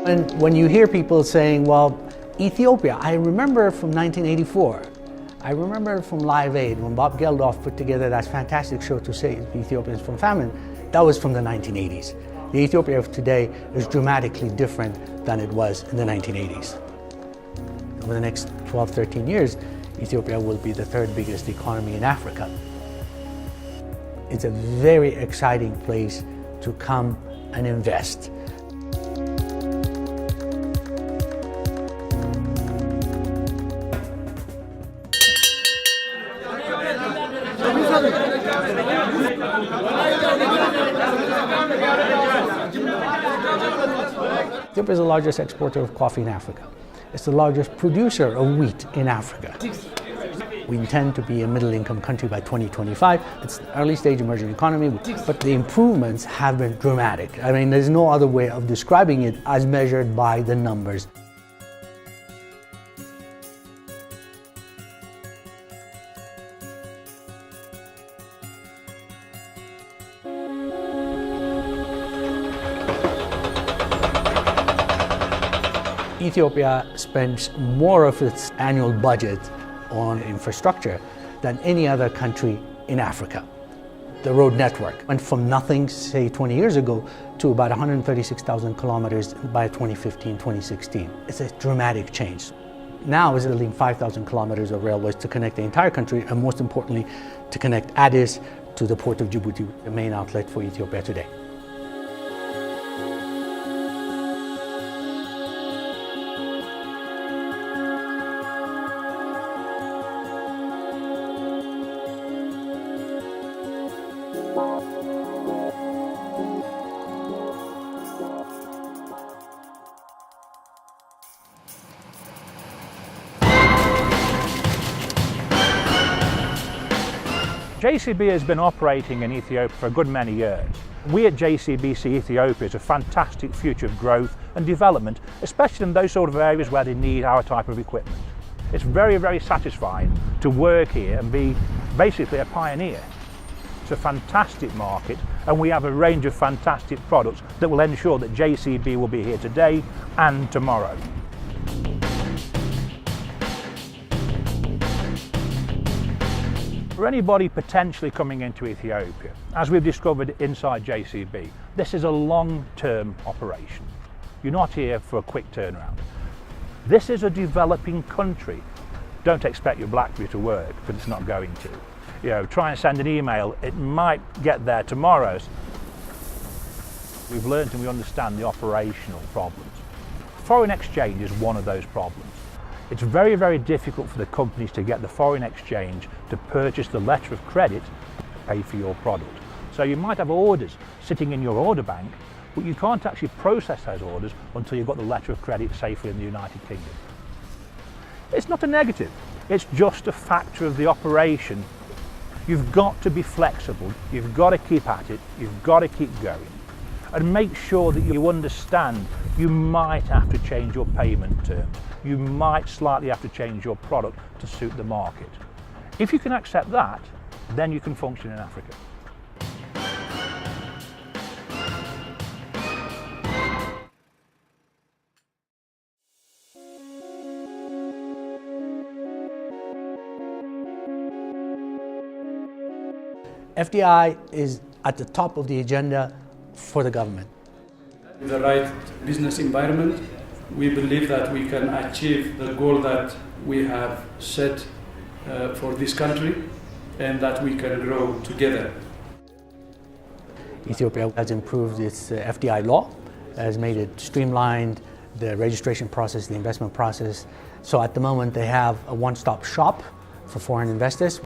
And when you hear people saying, well, Ethiopia, I remember from 1984, I remember from Live Aid when Bob Geldof put together that fantastic show to save Ethiopians from famine. That was from the 1980s. The Ethiopia of today is dramatically different than it was in the 1980s. Over the next 12, 13 years, Ethiopia will be the third biggest economy in Africa. It's a very exciting place to come and invest. Ethiopia is the largest exporter of coffee in Africa. It's the largest producer of wheat in Africa. We intend to be a middle-income country by 2025. It's an early-stage emerging economy, but the improvements have been dramatic. I mean, there's no other way of describing it as measured by the numbers. Ethiopia spends more of its annual budget on infrastructure than any other country in Africa. The road network went from nothing, say 20 years ago, to about 136,000 kilometers by 2015, 2016. It's a dramatic change. Now it's building 5,000 kilometers of railways to connect the entire country, and most importantly, to connect Addis to the port of Djibouti, the main outlet for Ethiopia today. JCB has been operating in Ethiopia for a good many years. We at JCB see Ethiopia as a fantastic future of growth and development, especially in those sort of areas where they need our type of equipment. It's very, very satisfying to work here and be basically a pioneer. It's a fantastic market, and we have a range of fantastic products that will ensure that JCB will be here today and tomorrow. For anybody potentially coming into Ethiopia, as we've discovered inside JCB, this is a long-term operation. You're not here for a quick turnaround. This is a developing country. Don't expect your BlackBerry to work, because it's not going to. You know, try and send an email, it might get there tomorrow. We've learned and we understand the operational problems. Foreign exchange is one of those problems. It's very, very difficult for the companies to get the foreign exchange to purchase the letter of credit to pay for your product. So you might have orders sitting in your order bank, but you can't actually process those orders until you've got the letter of credit safely in the United Kingdom. It's not a negative, it's just a factor of the operation. You've got to be flexible, you've got to keep at it, you've got to keep going. And make sure that you understand you might have to change your payment terms. You might slightly have to change your product to suit the market. If you can accept that, then you can function in Africa. FDI is at the top of the agenda for the government. With the right business environment, we believe that we can achieve the goal that we have set for this country, and that we can grow together. Ethiopia has improved its FDI law, has made it streamlined, the registration process, the investment process. So at the moment they have a one-stop shop for foreign investors.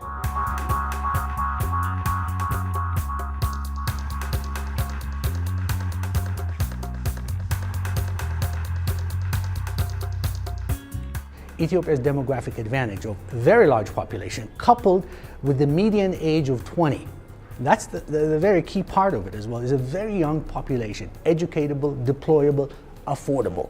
Ethiopia's demographic advantage of a very large population, coupled with the median age of 20. That's the very key part of it as well. It's a very young population, educatable, deployable, affordable.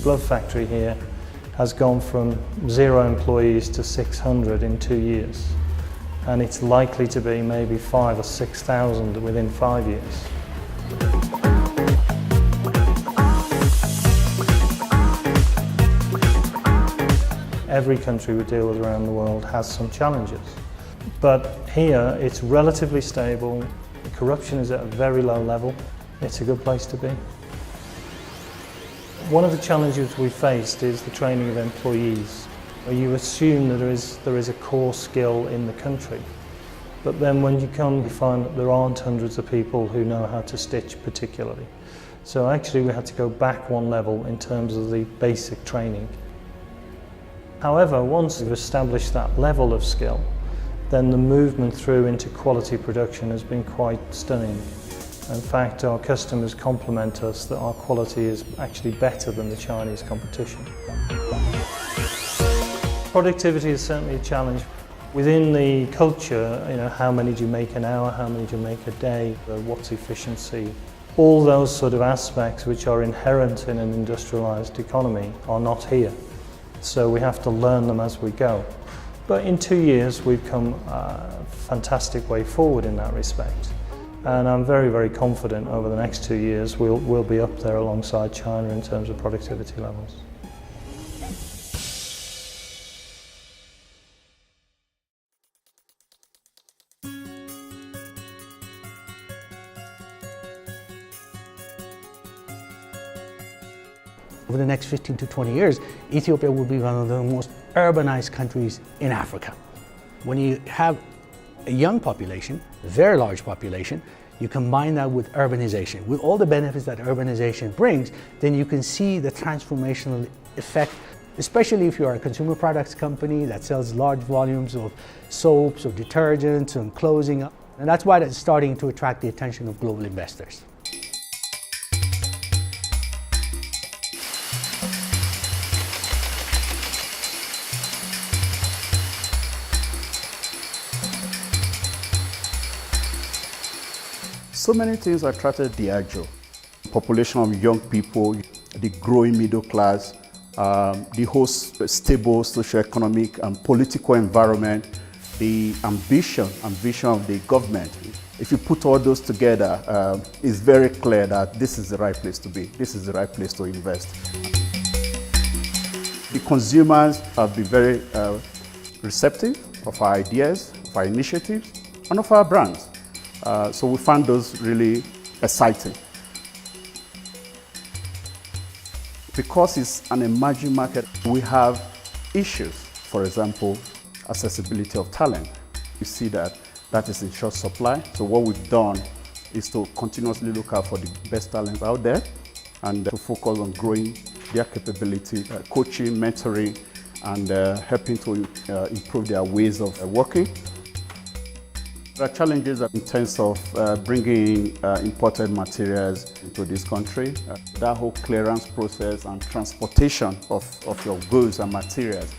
glove factory here has gone from 0 employees to 600 in 2 years. And it's likely to be maybe 5,000 or 6,000 within 5 years. Every country we deal with around the world has some challenges. But here it's relatively stable, corruption is at a very low level, it's a good place to be. One of the challenges we faced is the training of employees. You assume that there is a core skill in the country, but then when you come, you find that there aren't hundreds of people who know how to stitch particularly. So actually we had to go back one level in terms of the basic training. However, once we've established that level of skill, then the movement through into quality production has been quite stunning. In fact, our customers compliment us that our quality is actually better than the Chinese competition. Productivity is certainly a challenge. Within the culture, how many do you make an hour, how many do you make a day, what's efficiency? All those sort of aspects which are inherent in an industrialized economy are not here. So we have to learn them as we go. But in 2 years we've come a fantastic way forward in that respect. And I'm very, very confident over the next 2 years we'll be up there alongside China in terms of productivity levels. Over the next 15 to 20 years, Ethiopia will be one of the most urbanized countries in Africa. When you have a young population, a very large population, you combine that with urbanization, with all the benefits that urbanization brings, then you can see the transformational effect, especially if you are a consumer products company that sells large volumes of soaps, of detergents, and clothing. And that's why it's starting to attract the attention of global investors. So many things attracted Diageo. Population of young people, the growing middle class, the whole stable socio-economic and political environment, the ambition of the government. If you put all those together, it's very clear that this is the right place to be. This is the right place to invest. The consumers have been very receptive of our ideas, of our initiatives, and of our brands. So we found those really exciting. Because it's an emerging market, we have issues. For example, accessibility of talent. You see that is in short supply. So what we've done is to continuously look out for the best talents out there and to focus on growing their capability, coaching, mentoring, and helping to improve their ways of working. There are challenges in terms of bringing imported materials into this country. That whole clearance process and transportation of your goods and materials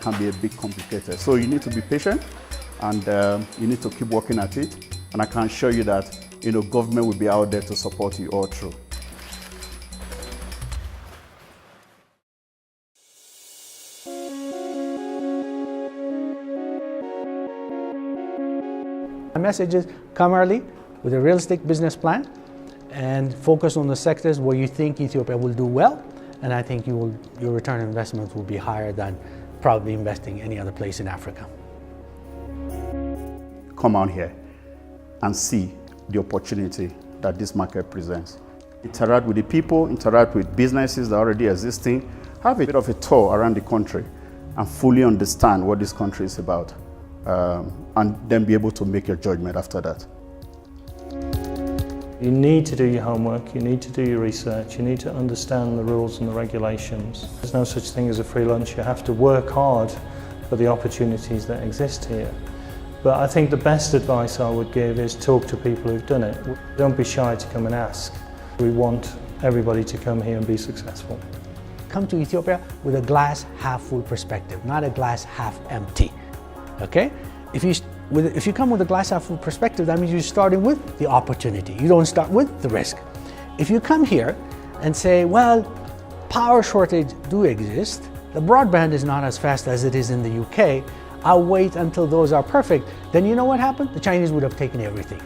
can be a bit complicated. So you need to be patient and you need to keep working at it. And I can assure you that government will be out there to support you all through. My message is come early with a realistic business plan and focus on the sectors where you think Ethiopia will do well, and I think your return on investment will be higher than probably investing any other place in Africa. Come on here and see the opportunity that this market presents. Interact with the people, interact with businesses that are already existing, have a bit of a tour around the country and fully understand what this country is about. And then be able to make your judgment after that. You need to do your homework, you need to do your research, you need to understand the rules and the regulations. There's no such thing as a free lunch. You have to work hard for the opportunities that exist here. But I think the best advice I would give is talk to people who've done it. Don't be shy to come and ask. We want everybody to come here and be successful. Come to Ethiopia with a glass half full perspective, not a glass half empty. Okay? If you come with a glass half full perspective, that means you're starting with the opportunity. You don't start with the risk. If you come here and say, well, power shortage do exist. The broadband is not as fast as it is in the UK. I'll wait until those are perfect. Then you know what happened? The Chinese would have taken everything.